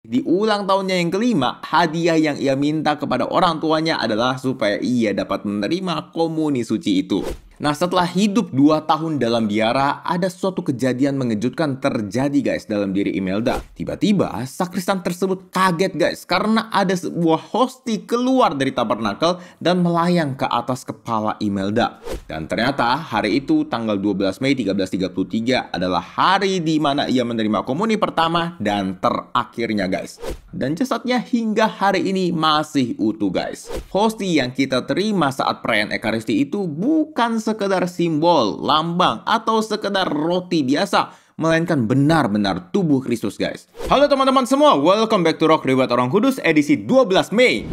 Di ulang tahunnya yang kelima, hadiah yang ia minta kepada orang tuanya adalah supaya ia dapat menerima komuni suci itu. Nah, setelah hidup 2 tahun dalam biara, ada suatu kejadian mengejutkan terjadi guys dalam diri Imelda. Tiba-tiba, sakristan tersebut kaget guys karena ada sebuah hosti keluar dari tabernakel dan melayang ke atas kepala Imelda. Dan ternyata hari itu tanggal 12 Mei 1333 adalah hari di mana ia menerima komuni pertama dan terakhirnya guys. Dan jasadnya hingga hari ini masih utuh guys. Hosti yang kita terima saat perayaan Ekaristi itu bukan sekedar simbol, lambang, atau sekedar roti biasa, melainkan benar-benar tubuh Kristus guys. Halo teman-teman semua, welcome back to Rock Riwayat Orang Kudus edisi 12 Mei.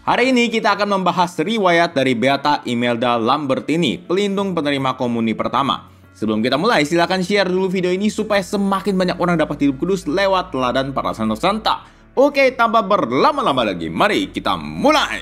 Hari ini kita akan membahas riwayat dari Beata Imelda Lambertini, pelindung penerima komuni pertama. Sebelum kita mulai, silakan share dulu video ini supaya semakin banyak orang dapat hidup kudus lewat teladan para santa-santa. Oke, tanpa berlama-lama lagi, mari kita mulai!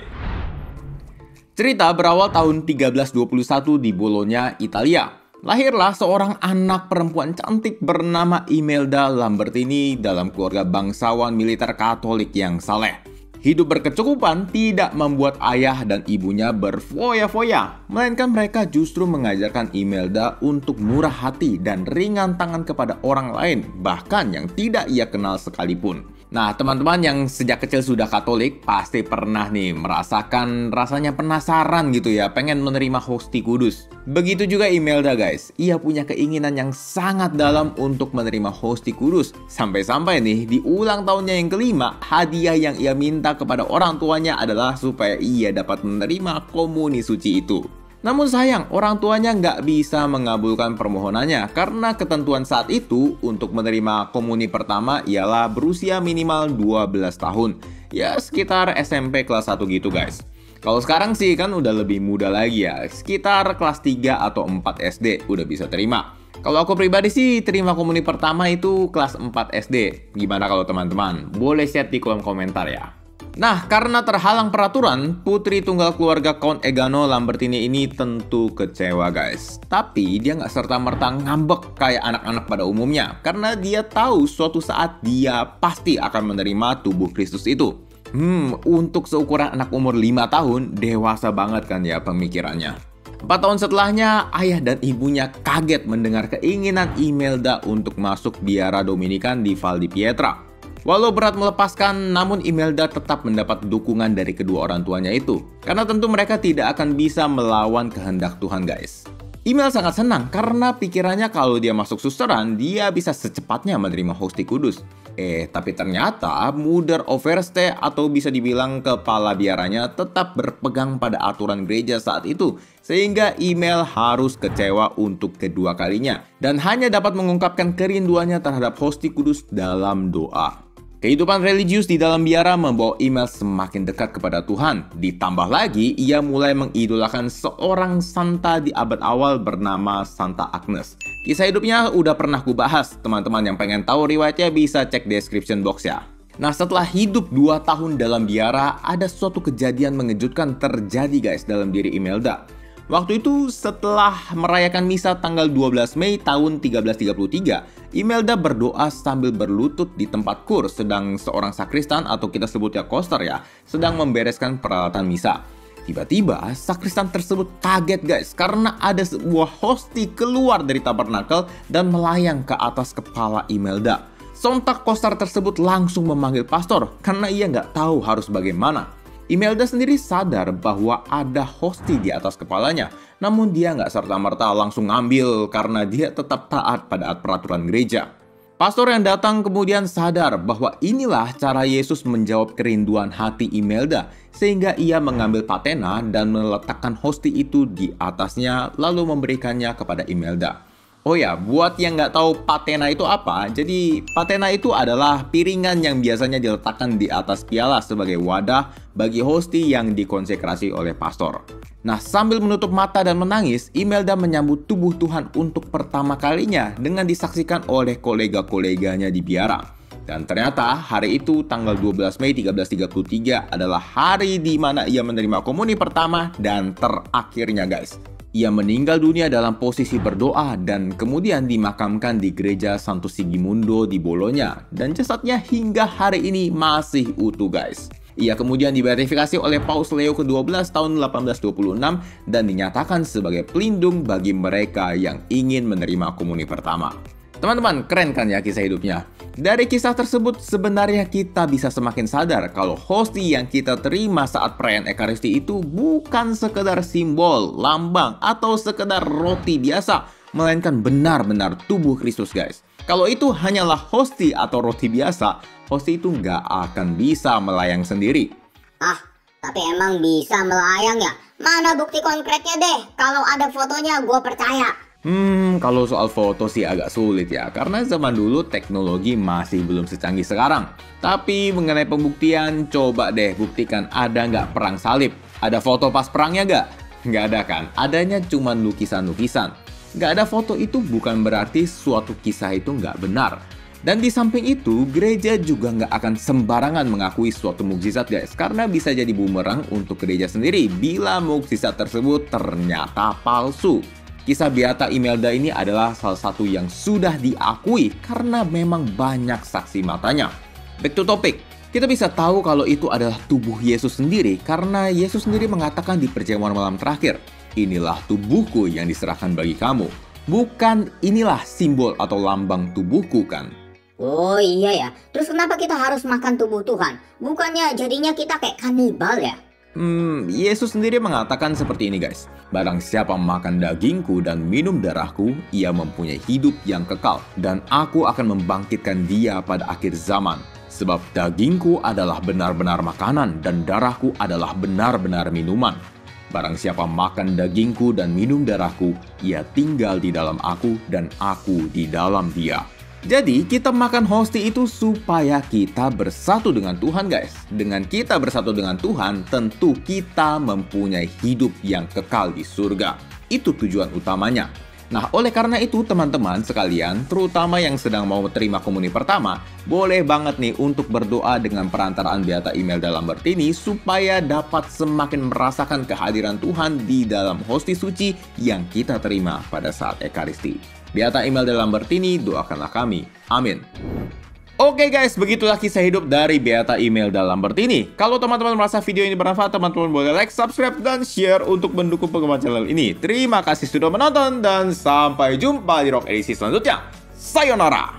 Cerita berawal tahun 1321 di Bologna, Italia. Lahirlah seorang anak perempuan cantik bernama Imelda Lambertini dalam keluarga bangsawan militer Katolik yang saleh. Hidup berkecukupan tidak membuat ayah dan ibunya berfoya-foya, melainkan mereka justru mengajarkan Imelda untuk murah hati dan ringan tangan kepada orang lain, bahkan yang tidak ia kenal sekalipun. Nah, teman-teman yang sejak kecil sudah Katolik pasti pernah nih merasakan rasanya penasaran gitu ya, pengen menerima hosti kudus. Begitu juga Imelda guys, ia punya keinginan yang sangat dalam untuk menerima hosti kudus. Sampai-sampai nih di ulang tahunnya yang kelima, hadiah yang ia minta kepada orang tuanya adalah supaya ia dapat menerima komuni suci itu. Namun sayang, orang tuanya nggak bisa mengabulkan permohonannya karena ketentuan saat itu untuk menerima komuni pertama ialah berusia minimal 12 tahun. Ya sekitar SMP kelas 1 gitu guys. Kalau sekarang sih kan udah lebih muda lagi ya, sekitar kelas 3 atau 4 SD udah bisa terima. Kalau aku pribadi sih terima komuni pertama itu kelas 4 SD. Gimana kalau teman-teman? Boleh share di kolom komentar ya. Nah, karena terhalang peraturan, putri tunggal keluarga Count Egano Lambertini ini tentu kecewa guys. Tapi dia nggak serta-merta ngambek kayak anak-anak pada umumnya, karena dia tahu suatu saat dia pasti akan menerima tubuh Kristus itu. Untuk seukuran anak umur 5 tahun, dewasa banget kan ya pemikirannya. 4 tahun setelahnya, ayah dan ibunya kaget mendengar keinginan Imelda untuk masuk biara Dominikan di Val di Pietra. Walau berat melepaskan, namun Imelda tetap mendapat dukungan dari kedua orang tuanya itu. Karena tentu mereka tidak akan bisa melawan kehendak Tuhan guys. Imel sangat senang karena pikirannya kalau dia masuk susteran, dia bisa secepatnya menerima hosti kudus. Tapi ternyata Mother Overste atau bisa dibilang kepala biaranya tetap berpegang pada aturan gereja saat itu. Sehingga Imel harus kecewa untuk kedua kalinya. Dan hanya dapat mengungkapkan kerinduannya terhadap hosti kudus dalam doa. Kehidupan religius di dalam biara membawa Imel semakin dekat kepada Tuhan. Ditambah lagi, ia mulai mengidolakan seorang santa di abad awal bernama Santa Agnes. Kisah hidupnya udah pernah kubahas. Teman-teman yang pengen tahu riwayatnya bisa cek description box ya. Nah, setelah hidup 2 tahun dalam biara, ada suatu kejadian mengejutkan terjadi guys dalam diri Imelda. Waktu itu setelah merayakan misa tanggal 12 Mei tahun 1333, Imelda berdoa sambil berlutut di tempat kur, sedang seorang sakristan atau kita sebutnya koster ya, sedang membereskan peralatan misa. Tiba-tiba sakristan tersebut kaget guys karena ada sebuah hosti keluar dari tabernakel dan melayang ke atas kepala Imelda. Sontak koster tersebut langsung memanggil pastor karena ia nggak tahu harus bagaimana. Imelda sendiri sadar bahwa ada hosti di atas kepalanya, namun dia nggak serta-merta langsung ngambil karena dia tetap taat pada peraturan gereja. Pastor yang datang kemudian sadar bahwa inilah cara Yesus menjawab kerinduan hati Imelda, sehingga ia mengambil patena dan meletakkan hosti itu di atasnya lalu memberikannya kepada Imelda. Oh ya, buat yang nggak tahu patena itu apa, jadi patena itu adalah piringan yang biasanya diletakkan di atas piala sebagai wadah bagi hosti yang dikonsekrasi oleh pastor. Nah, sambil menutup mata dan menangis, Imelda menyambut tubuh Tuhan untuk pertama kalinya dengan disaksikan oleh kolega-koleganya di biara. Dan ternyata hari itu tanggal 12 Mei 1333 adalah hari di mana ia menerima komuni pertama dan terakhirnya guys. Ia meninggal dunia dalam posisi berdoa dan kemudian dimakamkan di gereja Santo Sigimundo di Bologna. Dan jasadnya hingga hari ini masih utuh guys. Ia kemudian dibeatifikasi oleh Paus Leo ke-12 tahun 1826 dan dinyatakan sebagai pelindung bagi mereka yang ingin menerima komuni pertama. Teman-teman, keren kan ya kisah hidupnya? Dari kisah tersebut sebenarnya kita bisa semakin sadar kalau hosti yang kita terima saat perayaan Ekaristi itu bukan sekedar simbol, lambang, atau sekedar roti biasa, melainkan benar-benar tubuh Kristus guys. Kalau itu hanyalah hosti atau roti biasa, hosti itu nggak akan bisa melayang sendiri. Tapi emang bisa melayang ya? Mana bukti konkretnya deh? Kalau ada fotonya gue percaya. Kalau soal foto sih agak sulit ya, karena zaman dulu teknologi masih belum secanggih sekarang. Tapi mengenai pembuktian, coba deh buktikan ada nggak perang salib. Ada foto pas perangnya nggak? Nggak ada kan? Adanya cuma lukisan-lukisan. Nggak ada foto itu bukan berarti suatu kisah itu nggak benar. Dan di samping itu, gereja juga nggak akan sembarangan mengakui suatu mukjizat guys, karena bisa jadi bumerang untuk gereja sendiri bila mukjizat tersebut ternyata palsu. Kisah Beata Imelda ini adalah salah satu yang sudah diakui karena memang banyak saksi matanya. Back to topic, kita bisa tahu kalau itu adalah tubuh Yesus sendiri karena Yesus sendiri mengatakan di perjamuan malam terakhir, "Inilah tubuhku yang diserahkan bagi kamu." Bukan inilah simbol atau lambang tubuhku kan? Oh iya ya, terus kenapa kita harus makan tubuh Tuhan? Bukannya jadinya kita kayak kanibal ya? Yesus sendiri mengatakan seperti ini guys. Barang siapa makan dagingku dan minum darahku, ia mempunyai hidup yang kekal. Dan aku akan membangkitkan dia pada akhir zaman. Sebab dagingku adalah benar-benar makanan dan darahku adalah benar-benar minuman. Barang siapa makan dagingku dan minum darahku, ia tinggal di dalam aku dan aku di dalam dia. Jadi kita makan hosti itu supaya kita bersatu dengan Tuhan guys. Dengan kita bersatu dengan Tuhan, tentu kita mempunyai hidup yang kekal di surga. Itu tujuan utamanya. Nah, oleh karena itu teman-teman sekalian, terutama yang sedang mau terima komuni pertama, boleh banget nih untuk berdoa dengan perantaraan Beata Imelda Lambertini supaya dapat semakin merasakan kehadiran Tuhan di dalam hosti suci yang kita terima pada saat Ekaristi. Beata Imelda Lambertini, doakanlah kami. Amin. Oke guys, begitulah kisah hidup dari Beata Imelda Lambertini. Kalau teman-teman merasa video ini bermanfaat, teman-teman boleh like, subscribe, dan share untuk mendukung pengembangan channel ini. Terima kasih sudah menonton dan sampai jumpa di Rock edisi selanjutnya. Sayonara!